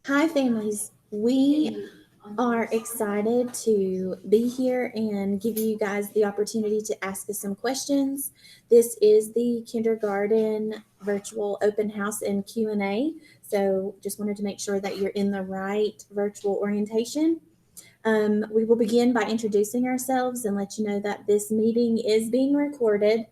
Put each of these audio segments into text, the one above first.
Hi, families. We are excited to be here and give you guys the opportunity to ask us some questions. This is the kindergarten virtual open house and Q&A. So just wanted to make sure that you're in the right virtual orientation. We will begin by introducing ourselves and let you know that this meeting is being recorded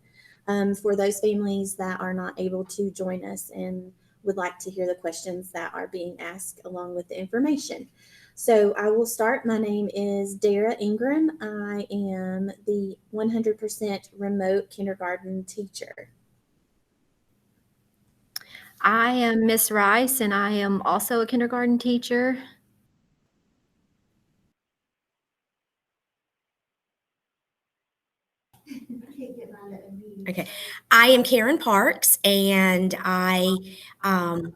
for those families that are not able to join us and would like to hear the questions that are being asked along with the information. So I will start. My name is Dara Ingram. I am the 100% remote kindergarten teacher. I am Miss Rice, and I am also a kindergarten teacher. Okay, I am Karen Parks, and I am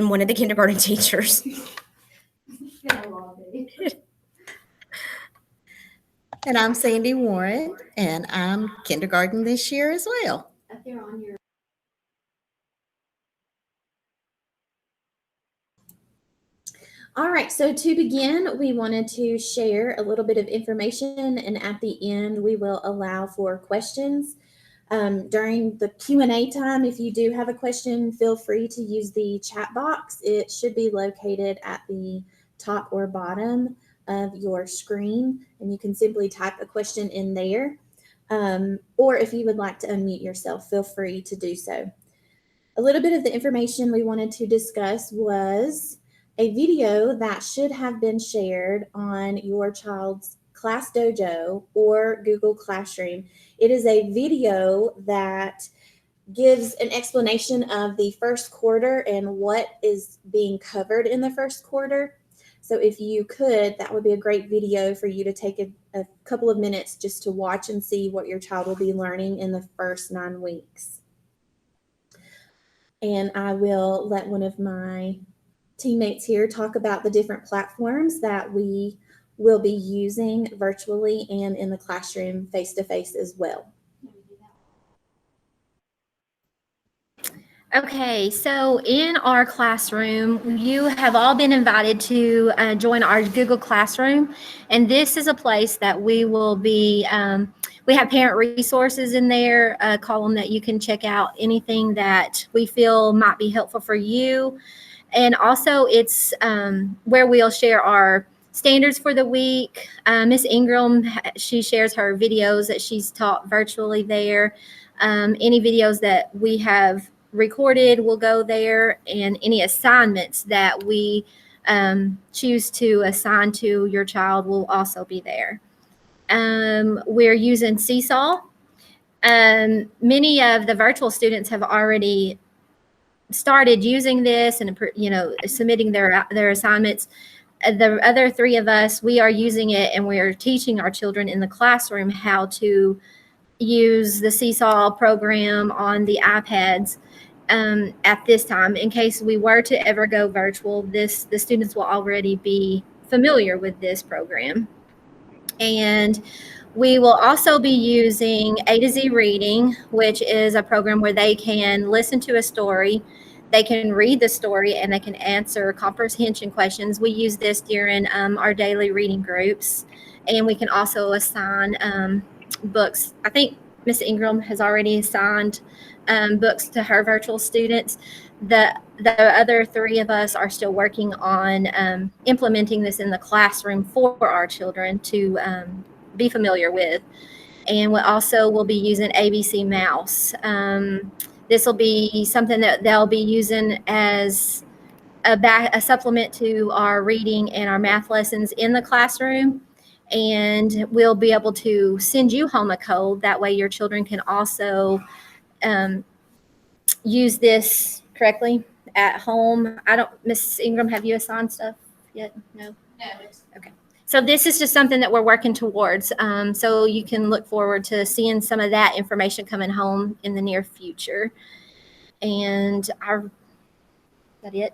one of the kindergarten teachers. And I'm Sandy Warren, and I'm kindergarten this year as well. All right, so to begin, we wanted to share a little bit of information, and at the end, we will allow for questions. During the Q&A time, if you do have a question, feel free to use the chat box. It should be located at the top or bottom of your screen, and you can simply type a question in there. Or if you would like to unmute yourself, feel free to do so. A little bit of the information we wanted to discuss was a video that should have been shared on your child's Class Dojo or Google Classroom. It is a video that gives an explanation of the first quarter and what is being covered in the first quarter. So if you could, that would be a great video for you to take a couple of minutes just to watch and see what your child will be learning in the first 9 weeks. And I will let one of my teammates here talk about the different platforms that we will be using virtually and in the classroom face-to-face as well. Okay, so in our classroom, you have all been invited to join our Google Classroom, and this is a place that we will be, we have parent resources in there, a column that you can check out anything that we feel might be helpful for you. And also it's where we'll share our standards for the week. Miss Ingram, she shares her videos that she's taught virtually there. Any videos that we have recorded will go there, and any assignments that we choose to assign to your child will also be there. We're using Seesaw. Many of the virtual students have already started using this and submitting their assignments. The other 3 of us, we are using it, and we are teaching our children in the classroom how to use the Seesaw program on the iPads at this time. In case we were to ever go virtual, the students will already be familiar with this program. And we will also be using A to Z Reading, which is a program where they can listen to a story, they can read the story, and they can answer comprehension questions. We use this during our daily reading groups, and we can also assign books. I think Ms. Ingram has already assigned books to her virtual students. The other 3 of us are still working on implementing this in the classroom for our children to be familiar with. And we also will be using ABC Mouse. This will be something that they'll be using as a supplement to our reading and our math lessons in the classroom. And we'll be able to send you home a code. That way your children can also use this correctly at home. Miss Ingram, have you assigned stuff yet? No? No. Okay. So this is just something that we're working towards. So you can look forward to seeing some of that information coming home in the near future. And is that it?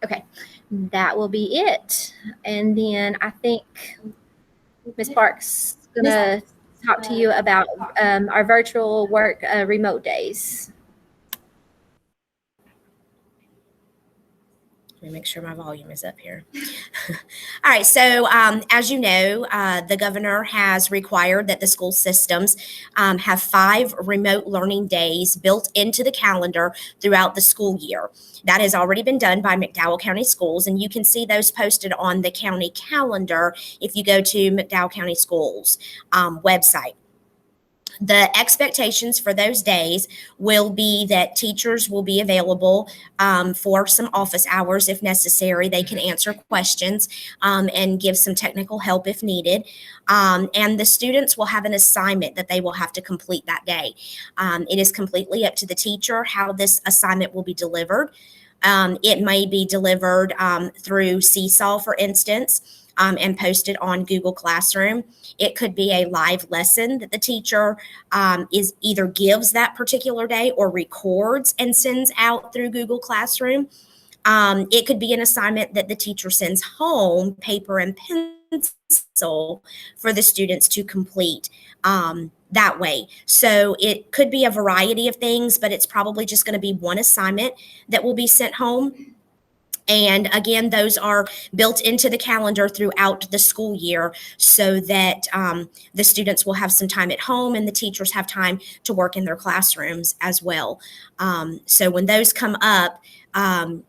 Okay. That will be it. And then I think Ms. Parks is going to talk to you about our virtual work remote days. me make sure my volume is up here. All right, so as you know, the governor has required that the school systems have 5 remote learning days built into the calendar throughout the school year. That has already been done by McDowell County Schools, and you can see those posted on the county calendar if you go to McDowell County Schools website. The expectations for those days will be that teachers will be available for some office hours if necessary. They can answer questions and give some technical help if needed. And the students will have an assignment that they will have to complete that day. It is completely up to the teacher how this assignment will be delivered. It may be delivered through Seesaw, for instance, and posted on Google Classroom. It could be a live lesson that the teacher is either gives that particular day or records and sends out through Google Classroom. It could be an assignment that the teacher sends home, paper and pencil, for the students to complete that way. So it could be a variety of things, but it's probably just going to be one assignment that will be sent home. And again, those are built into the calendar throughout the school year so that the students will have some time at home and the teachers have time to work in their classrooms as well. So when those come up,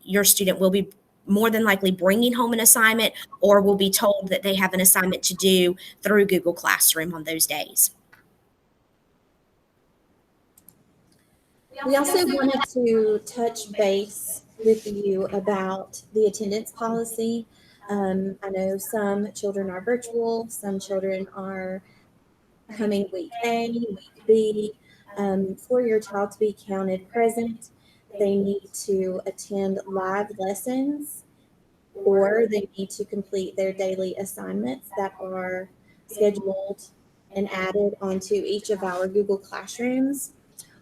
your student will be more than likely bringing home an assignment or will be told that they have an assignment to do through Google Classroom on those days. We also wanted to touch base with you about the attendance policy. I know some children are virtual, some children are coming week A, week B. For your child to be counted present, they need to attend live lessons or they need to complete their daily assignments that are scheduled and added onto each of our Google Classrooms,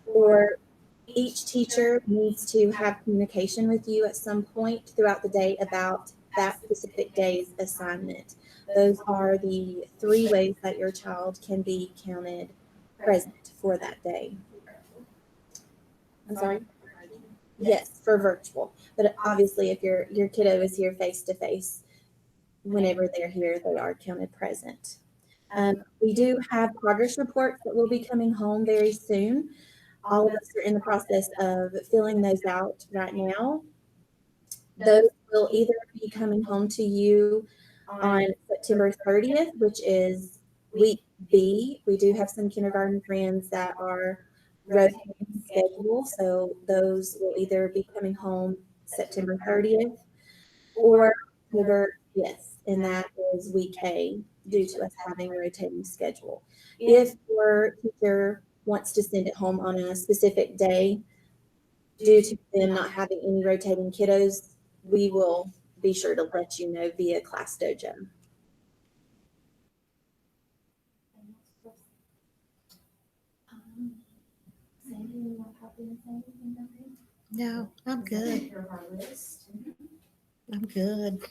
or each teacher needs to have communication with you at some point throughout the day about that specific day's assignment. Those are the 3 ways that your child can be counted present for that day. I'm sorry? Yes, for virtual. But obviously, if your kiddo is here face to face, whenever they're here, they are counted present. We do have progress reports that will be coming home very soon. All of us are in the process of filling those out right now. Those will either be coming home to you on September 30th, which is week B. We do have some kindergarten friends that are rotating schedule, so those will either be coming home September 30th or October 5th, and that is week A due to us having a rotating schedule. If your teacher wants to send it home on a specific day due to them not having any rotating kiddos, we will be sure to let you know via Class Dojo. No, I'm good. I'm good.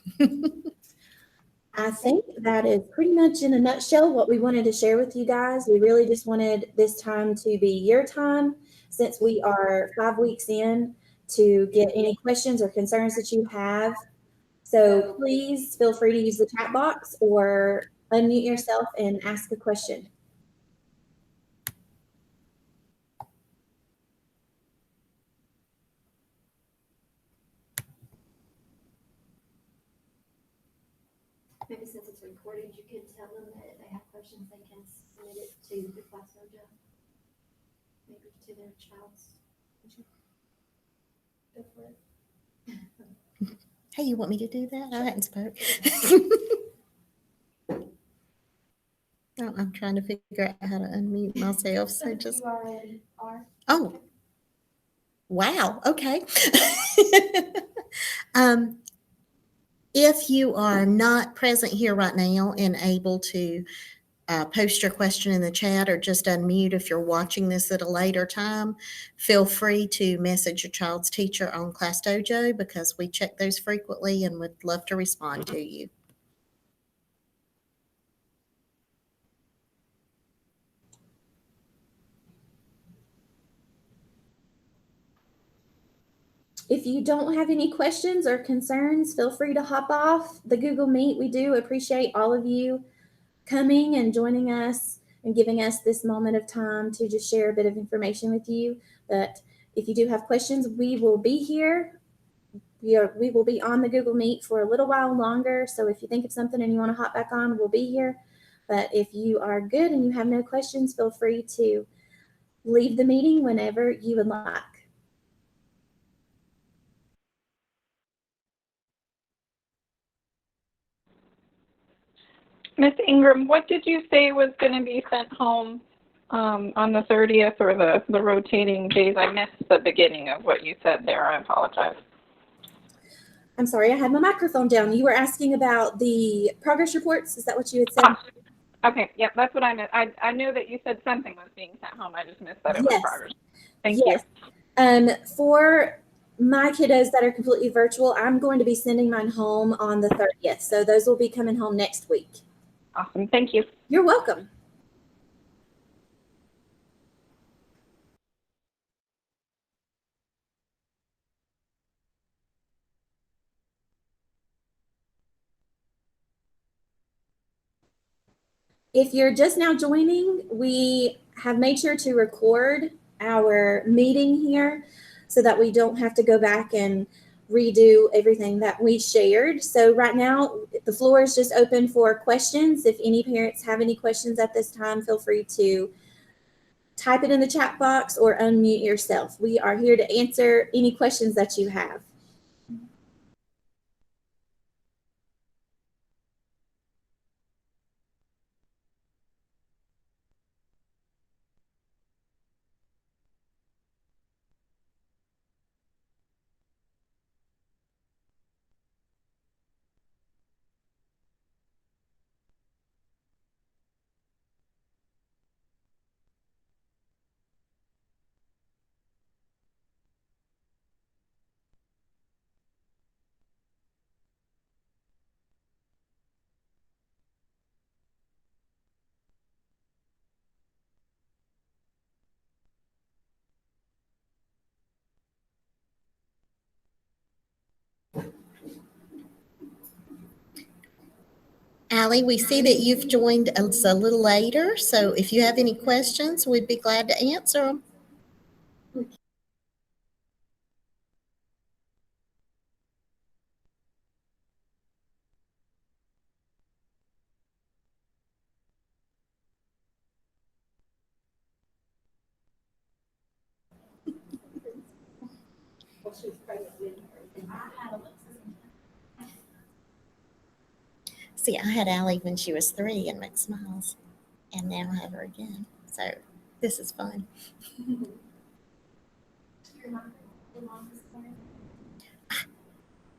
I think that is pretty much in a nutshell what we wanted to share with you guys. We really just wanted this time to be your time since we are 5 weeks in to get any questions or concerns that you have. So please feel free to use the chat box or unmute yourself and ask a question. Maybe since it's recorded, you could tell them that if they have questions, they can submit it to the Class Dojo. Maybe to their child's. Go for it. Hey, you want me to do that? I hadn't spoke. Oh, I'm trying to figure out how to unmute myself. So just, You already are. oh, wow. Okay. If you are not present here right now and able to post your question in the chat or just unmute if you're watching this at a later time, feel free to message your child's teacher on Class Dojo because we check those frequently and would love to respond to you. If you don't have any questions or concerns, feel free to hop off the Google Meet. We do appreciate all of you coming and joining us and giving us this moment of time to just share a bit of information with you. But if you do have questions, we will be here. We will be on the Google Meet for a little while longer. So if you think of something and you want to hop back on, we'll be here. But if you are good and you have no questions, feel free to leave the meeting whenever you would like. Miss Ingram, what did you say was going to be sent home on the 30th or the rotating days? I missed the beginning of what you said there. I apologize. I'm sorry, I had my microphone down. You were asking about the progress reports. Is that what you had said? Okay, yep, that's what I meant. I knew that you said something was being sent home. I just missed that it was Yes. progress. Thank Yes. For my kiddos that are completely virtual, I'm going to be sending mine home on the 30th. So those will be coming home next week. you. Awesome. Thank you. You're welcome. If you're just now joining, we have made sure to record our meeting here so that we don't have to go back and redo everything that we shared. So right now, the floor is just open for questions. If any parents have any questions at this time, feel free to type it in the chat box or unmute yourself. We are here to answer any questions that you have. Allie, we see that you've joined us a little later, so if you have any questions, we'd be glad to answer them. See, I had Allie when she was 3 in McSmiles, and now I have her again. So this is fun.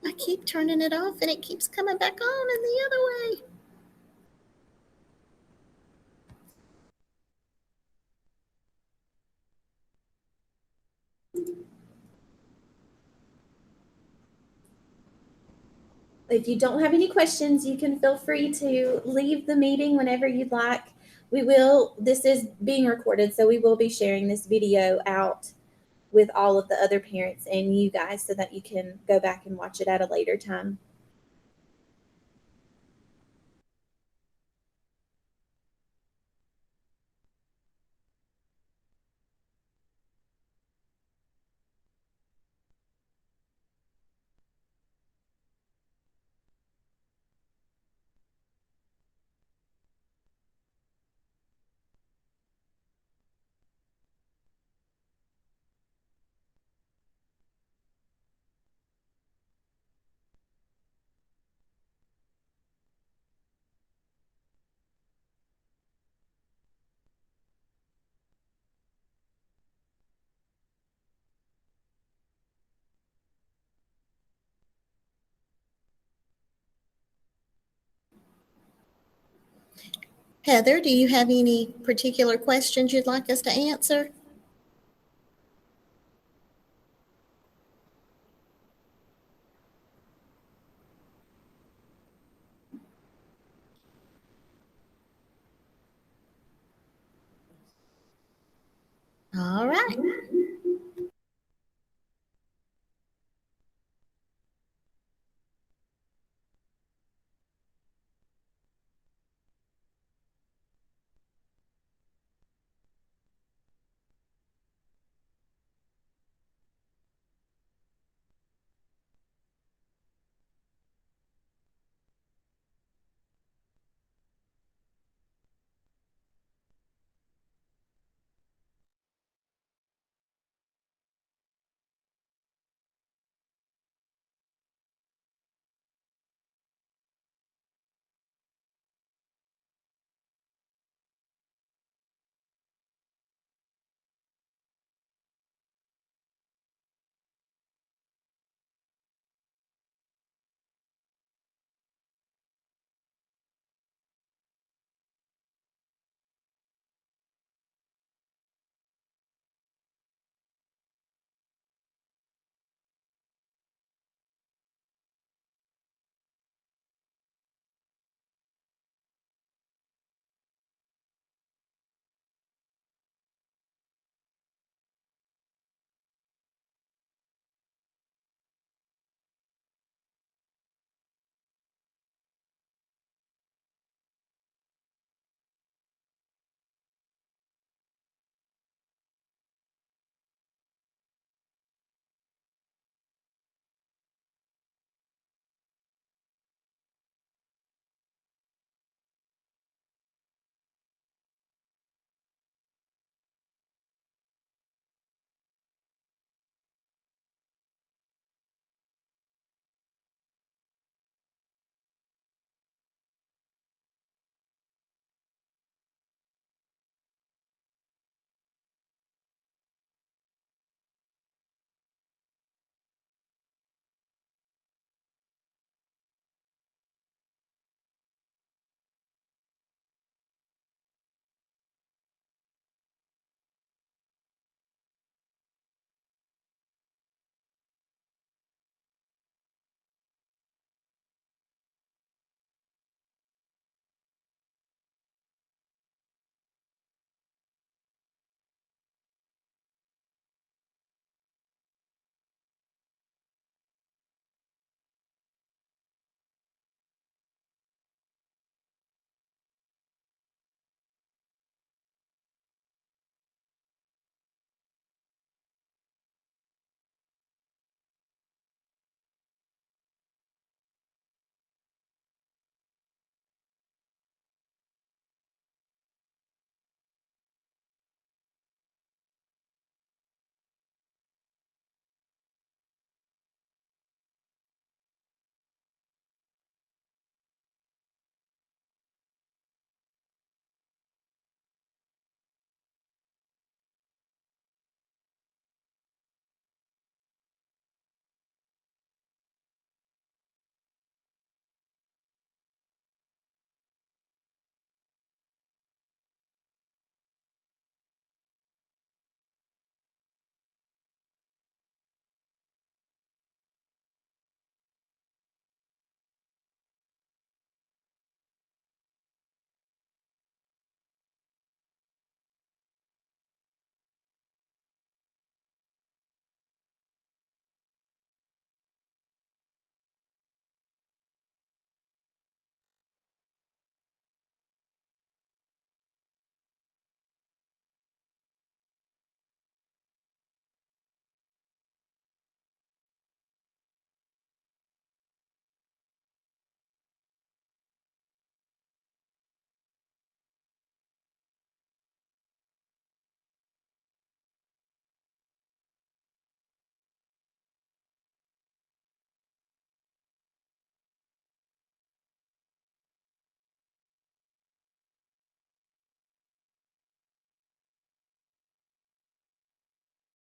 I keep turning it off, and it keeps coming back on in the other way. If you don't have any questions, you can feel free to leave the meeting whenever you'd like. This is being recorded, so we will be sharing this video out with all of the other parents and you guys so that you can go back and watch it at a later time. Heather, do you have any particular questions you'd like us to answer? All right.